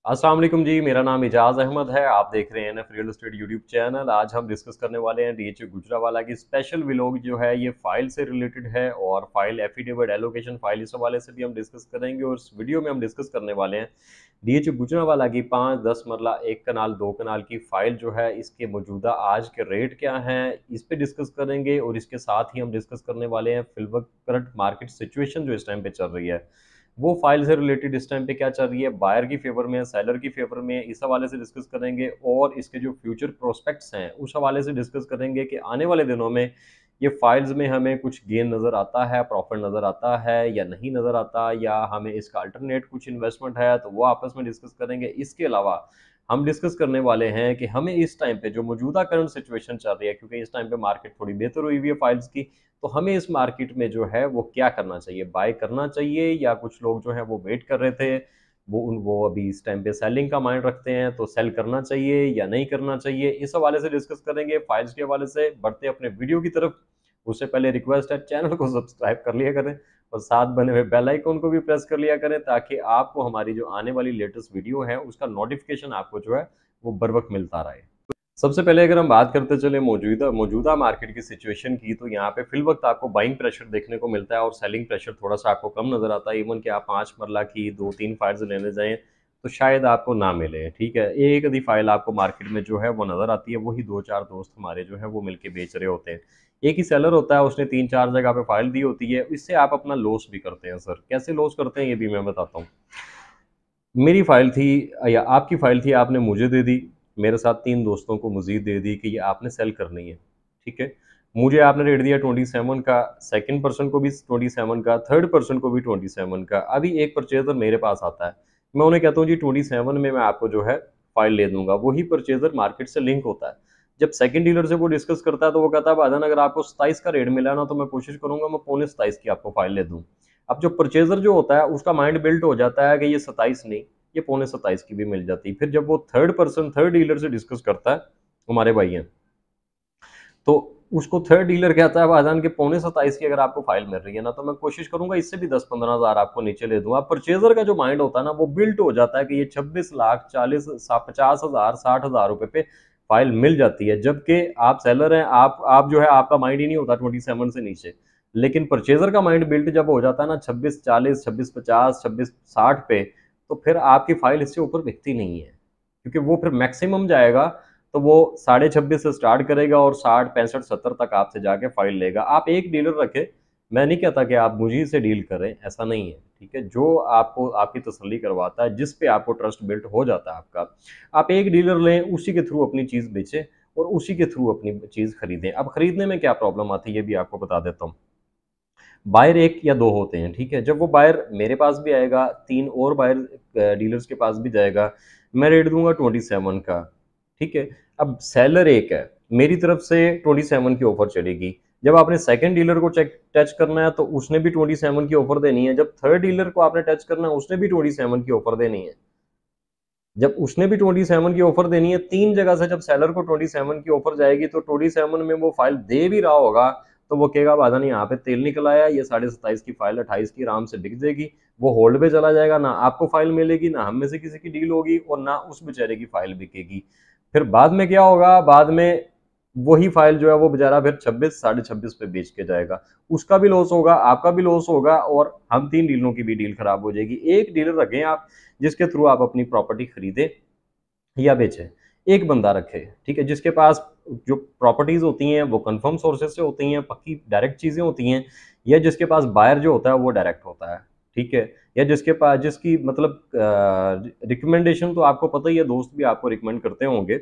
अस्सलाम वालेकुम जी, मेरा नाम इजाज़ अहमद है। आप देख रहे हैं NF real estate YouTube channel. आज हम डिस्कस करने वाले हैं डीएचए गुजरांवाला की स्पेशल व्लॉग जो है ये फ़ाइल से रिलेटेड है और फ़ाइल एफिडेविट एलोकेशन फ़ाइल इस हवाले से भी हम डिस्कस करेंगे और इस वीडियो में हम डिस्कस करने वाले हैं डीएचए गुजरांवाला की 5-10 मरला 1 कनाल 2 कनाल की फ़ाइल जो है इसके मौजूदा आज के रेट क्या हैं, इस पे डिस्कस करेंगे और इसके साथ ही हम डिस्कस करने वाले हैं फ़िलवक़्त करंट मार्केट सिचुएशन जो इस टाइम पे चल रही है। वो फाइल से रिलेटेड इस टाइम पे क्या चल रही है, बायर की फेवर में है, सेलर की फेवर में है, इस हवाले से डिस्कस करेंगे और इसके जो फ्यूचर प्रोस्पेक्ट्स हैं उस हवाले से डिस्कस करेंगे कि आने वाले दिनों में ये फाइल्स में हमें कुछ गेन नज़र आता है, प्रॉफिट नज़र आता है या नहीं नज़र आता, या हमें इसका अल्टरनेट कुछ इन्वेस्टमेंट है तो वो आपस में डिस्कस करेंगे। इसके अलावा हम डिस्कस करने वाले हैं कि हमें इस टाइम पे जो मौजूदा करंट सिचुएशन चल रही है, क्योंकि इस टाइम पे मार्केट थोड़ी बेहतर हुई हुई है फाइल्स की, तो हमें इस मार्केट में जो है वो क्या करना चाहिए, बाय करना चाहिए या कुछ लोग जो है वो वेट कर रहे थे, वो अभी इस टाइम पे सेलिंग का माइंड रखते हैं तो सेल करना चाहिए या नहीं करना चाहिए, इस हवाले से डिस्कस करेंगे। फाइल्स के हवाले से बढ़ते अपने वीडियो की तरफ, उससे पहले रिक्वेस्ट है चैनल को सब्सक्राइब कर लिया करें और साथ बने हुए बेल आइकन को भी प्रेस कर लिया करें ताकि आपको हमारी जो आने वाली लेटेस्ट वीडियो है उसका नोटिफिकेशन आपको जो है वो बर वक्त मिलता रहे। सबसे पहले अगर हम बात करते चले मौजूदा मौजूदा मार्केट की सिचुएशन की, तो यहाँ पे फिल वक्त आपको बाइंग प्रेशर देखने को मिलता है और सेलिंग प्रेशर थोड़ा सा आपको कम नजर आता है। इवन कि आप 5 मरला की 2-3 फाइल्स लेने जाएं तो शायद आपको ना मिले। ठीक है, एक आधी फाइल आपको मार्केट में जो है वो नजर आती है, वही 2-4 दोस्त हमारे जो है वो मिलके बेच रहे होते हैं। एक ही सेलर होता है, उसने 3-4 जगह पे फाइल दी होती है, इससे आप अपना लॉस भी करते हैं। सर कैसे लॉस करते हैं ये भी मैं बताता हूँ। मेरी फाइल थी या आपकी फाइल थी, आपने मुझे दे दी, मेरे साथ 3 दोस्तों को मज़ीद दे दी कि ये आपने सेल करनी है, ठीक है? मुझे आपने रेट दिया 27 का, सेकंड पर्सन को भी 27 का, थर्ड पर्सन को भी 27 का। अभी एक परचेज़र मेरे पास आता है, मैं उन्हें कहता हूँ जी 27 में मैं आपको जो है फाइल ले दूँगा। वही परचेज़र मार्केट से लिंक होता है। जब सेकंड डीलर से वो डिस्कस करता है तो वो कहता है भाईजान अगर आपको 27 का रेट मिला ना तो मैं कोशिश करूँगा मैं पौने 27 की आपको फाइल ले दूँ। अब जो परचेज़र जो होता है उसका माइंड बिल्ट हो जाता है कि ये 27 नहीं, ये पौने 27 की भी मिल जाती है। फिर जब वो थर्ड पर्सन थर्ड डीलर से डिस्कस करता है, हमारे भाई हैं, तो उसको थर्ड डीलर कहता है भाईजान कि पौने 27 की अगर आपको फाइल मिल रही है ना तो मैं कोशिश करूंगा इससे भी 10-15 हज़ार आपको नीचे ले दूंगा। परचेजर का जो माइंड होता है ना वो बिल्ट हो जाता है कि ये 26 लाख 50 हज़ार 60 हज़ार रुपए पे फाइल मिल जाती है, जबकि आप सेलर हैं, आप जो है आपका माइंड ही नहीं होता 27 से नीचे। लेकिन परचेजर का माइंड बिल्ट जब हो जाता है ना 26-40 26-50 26-60 पे, तो फिर आपकी फाइल इससे ऊपर बिकती नहीं है, क्योंकि वो फिर मैक्सिमम जाएगा, तो वो 26.5 से स्टार्ट करेगा और 60 65 70 तक आपसे जाके फाइल लेगा। आप एक डीलर रखें, मैं नहीं कहता कि आप मुझी से डील करें, ऐसा नहीं है। ठीक है, जो आपको आपकी तसल्ली करवाता है, जिस पे आपको ट्रस्ट बिल्ट हो जाता है आपका, आप एक डीलर लें, उसी के थ्रू अपनी चीज़ बेचें और उसी के थ्रू अपनी चीज़ खरीदें। अब खरीदने में क्या प्रॉब्लम आती है ये भी आपको बता देता हूँ। बायर 1 या 2 होते हैं, ठीक है? जब वो बायर मेरे पास भी आएगा, 3 और बायर डीलर्स के पास भी जाएगा, मैं रेट दूँगा 27 का, ठीक है? अब सेलर 1 है, मेरी तरफ से 27 की ऑफ़र चलेगी। जब आपने सेकंड डीलर को चेक टच करना है, तो उसने भी 27 की ऑफ़र देनी है। जब थर्ड डीलर को आपने टच करना है, उसने भी 27 की ऑफ़र देनी है। जब उसने भी 27 की ऑफ़र देनी है, 3 जगह से जब सेलर को 27 की ऑफ़र जाएगी, तो 27 में वो फाइल दे भी रहा होगा, तो वो कहेगा भाईजान यहाँ पे तेल निकल आया, ये 27.5 की फाइल 28 की आराम से बिक जाएगी। वो होल्ड पे चला जाएगा, ना आपको फाइल मिलेगी, ना हम में से किसी की डील होगी और ना उस बेचारे की फाइल बिकेगी। फिर बाद में क्या होगा, बाद में वही फाइल जो है वो बेचारा फिर 26 साढ़े 26 पे बेच के जाएगा। उसका भी लॉस होगा, आपका भी लॉस होगा और हम 3 डीलरों की भी डील खराब हो जाएगी। एक डीलर रखें आप, जिसके थ्रू आप अपनी प्रॉपर्टी खरीदें या बेचें। एक बंदा रखें, ठीक है? जिसके पास जो प्रॉपर्टीज़ होती हैं वो कन्फर्म सोर्सेज़ से होती हैं, पक्की डायरेक्ट चीज़ें होती हैं, या जिसके पास बायर जो होता है वो डायरेक्ट होता है, ठीक है? या जिसके पास जिसकी मतलब रिकमेंडेशन तो आपको पता ही है, दोस्त भी आपको रिकमेंड करते होंगे,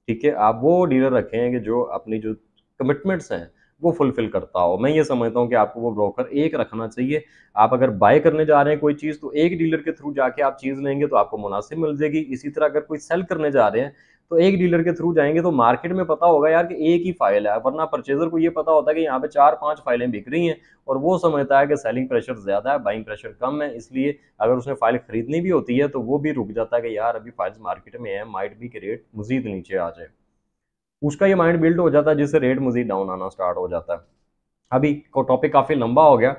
ठीक है? आप वो डीलर रखें कि जो अपनी जो कमिटमेंट्स हैं वो फुलफ़िल करता हो। मैं ये समझता हूँ कि आपको वो ब्रोकर एक रखना चाहिए। आप अगर बाय करने जा रहे हैं कोई चीज़, तो एक डीलर के थ्रू जाके आप चीज़ लेंगे तो आपको मुनासिब मिल जाएगी। इसी तरह अगर कोई सेल करने जा रहे हैं तो एक डीलर के थ्रू जाएंगे तो मार्केट में पता होगा यार कि एक ही फाइल है, वरना परचेजर को ये पता होता है कि यहाँ पे 4-5 फाइलें बिक रही हैं और वो समझता है कि सेलिंग प्रेशर ज्यादा है, बाइंग प्रेशर कम है, इसलिए अगर उसने फाइल खरीदनी भी होती है तो वो भी रुक जाता है कि यार अभी फाइल्स मार्केट में है, माइट बी के रेट मजीद नीचे आ जाए। उसका ये माइंड बिल्ड हो जाता है, जिससे रेट मजीद डाउन आना स्टार्ट हो जाता है। अभी को टॉपिक काफी लंबा हो गया,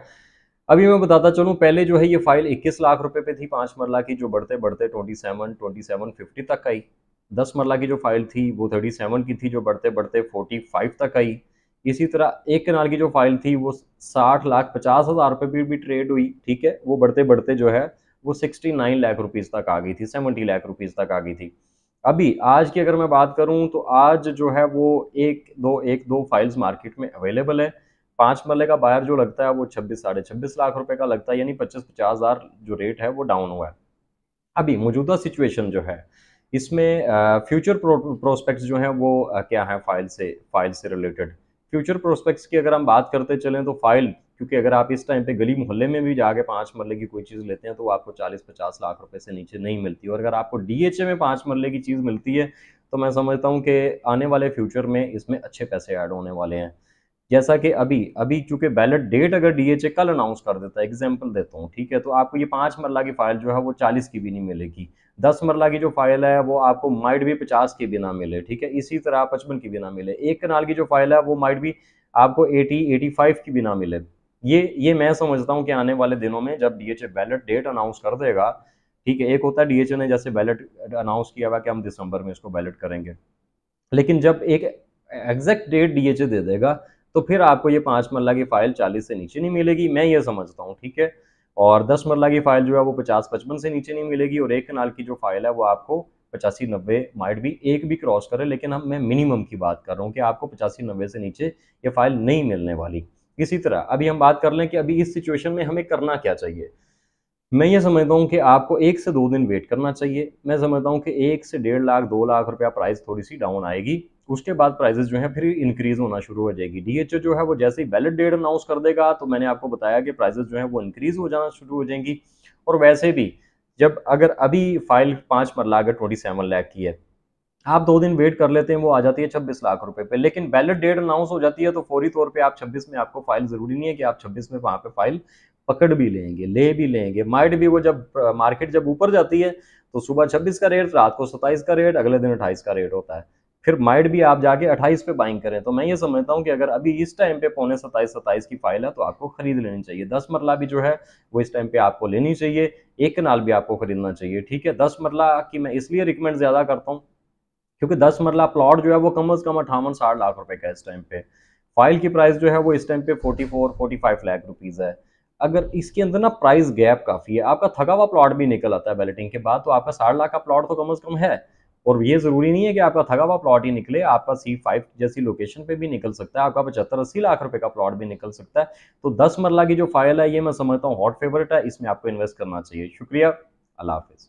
अभी मैं बताता चलूँ, पहले जो है ये फाइल 21 लाख रुपए पे थी 5 मरला की, जो बढ़ते बढ़ते 27 तक आई। 10 मरला की जो फाइल थी वो 37 की थी, जो बढ़ते बढ़ते 45 तक आई। इसी तरह एक कनाल की जो फाइल थी वो 60,50,000 रुपए भी ट्रेड हुई, ठीक है, वो बढ़ते बढ़ते जो है वो 69 लाख रुपीज तक आ गई थी, 70 लाख रुपीज तक आ गई थी। अभी आज की अगर मैं बात करूं तो आज जो है वो एक दो फाइल्स मार्केट में अवेलेबल है। 5 मरले का बायर जो लगता है वो 26 साढ़े 26 लाख रुपए का लगता है, यानी 25-50 हज़ार जो रेट है वो डाउन हुआ है। अभी मौजूदा सिचुएशन जो है इसमें फ्यूचर प्रोस्पेक्ट्स जो है वो क्या है, फाइल से रिलेटेड फ्यूचर प्रोस्पेक्ट्स की अगर हम बात करते चलें तो फाइल, क्योंकि अगर आप इस टाइम पे गली मोहल्ले में भी जाके 5 मरले की कोई चीज़ लेते हैं तो वो आपको 40-50 लाख रुपए से नीचे नहीं मिलती, और अगर आपको डीएचए में 5 मरले की चीज़ मिलती है तो मैं समझता हूँ कि आने वाले फ्यूचर में इसमें अच्छे पैसे ऐड होने वाले हैं। जैसा कि अभी अभी चूंकि बैलेट डेट अगर डीएचए कल अनाउंस कर देता है, एग्जांपल देता हूँ, ठीक है, तो आपको ये 5 मरला की फाइल जो है वो 40 की भी नहीं मिलेगी। 10 मरला की जो फाइल है वो आपको माइट भी 50 की भी ना मिले, ठीक है, इसी तरह 55 की भी ना मिले। एक कनाल की जो फाइल है वो माइट भी आपको 80-85 की भी ना मिले। ये मैं समझता हूँ कि आने वाले दिनों में जब डीएचए बैलेट डेट अनाउंस कर देगा, ठीक है, एक होता है डीएचए ने जैसे बैलेट अनाउंस किया हुआ कि हम दिसंबर में इसको बैलेट करेंगे, लेकिन जब एक एग्जैक्ट डेट डीएचए दे देगा तो फिर आपको ये 5 मरला की फाइल 40 से नीचे नहीं मिलेगी, मैं ये समझता हूँ, ठीक है। और 10 मरला की फाइल जो है वो 50-55 से नीचे नहीं मिलेगी, और एक कनाल की जो फाइल है वो आपको 85-90 माइट भी एक भी क्रॉस करे, लेकिन हम मैं मिनिमम की बात कर रहा हूँ कि आपको 85-90 से नीचे ये फाइल नहीं मिलने वाली। इसी तरह अभी हम बात कर लें कि अभी इस सिचुएशन में हमें करना क्या चाहिए। मैं ये समझता हूँ कि आपको 1 से 2 दिन वेट करना चाहिए। मैं समझता हूँ कि 1 से 1.5 लाख 2 लाख रुपया प्राइस थोड़ी-सी डाउन आएगी। उसके बाद प्राइसेज़ जो हैं फिर इंक्रीज़ होना शुरू हो जाएगी। डीएचए जो है वो जैसे ही वैलिड डेट अनाउंस कर देगा तो मैंने आपको बताया कि प्राइसेज़ जो हैं वो इंक्रीज़ हो जाना शुरू हो जाएंगी। और वैसे भी जब अगर अभी फाइल 5 मरला अगर 27 लाख की है, आप 2 दिन वेट कर लेते हैं, वो आ जाती है 26 लाख रुपए पे, लेकिन वैलिड डेट अनाउंस हो जाती है तो फौरी तौर पे आप 26 में आपको फाइल, ज़रूरी नहीं है कि आप 26 में वहाँ पे फाइल पकड़ भी लेंगे, ले भी लेंगे। माइट भी वो जब मार्केट जब ऊपर जाती है तो सुबह 26 का रेट, रात को 27 का रेट, अगले दिन 28 का रेट होता है। फिर माइट भी आप जाके 28 पे बाइंग करें। तो मैं ये समझता हूँ कि अगर अभी इस टाइम पे पौने 27 की फाइल है तो आपको खरीद लेनी चाहिए। 10 मरला भी जो है वो इस टाइम पे आपको लेनी चाहिए, एक कनाल भी आपको खरीदना चाहिए, ठीक है। 10 मरला की मैं इसलिए रिकमेंड ज़्यादा करता हूँ क्योंकि 10 मरला प्लॉट जो है वो कम से कम 58-60 लाख रुपए का है इस टाइम पे। फाइल की प्राइस जो है वो इस टाइम पे 44-45 लाख रुपीज है। अगर इसके अंदर ना प्राइस गैप काफी है, आपका थका हुआ प्लॉट भी निकल आता है बैलेटिंग के बाद, तो आपका 60 लाख का प्लॉट तो कम से कम है। और ये जरूरी नहीं है कि आपका थका हुआ प्लॉट ही निकले, आपका C5 जैसी लोकेशन पे भी निकल सकता है, आपका 75-80 लाख रुपए का प्लॉट भी निकल सकता है। तो 10 मरला की जो फाइल है ये मैं समझता हूँ हॉट फेवरेट है, इसमें आपको इन्वेस्ट करना चाहिए। शुक्रिया, अल्लाह हाफिज।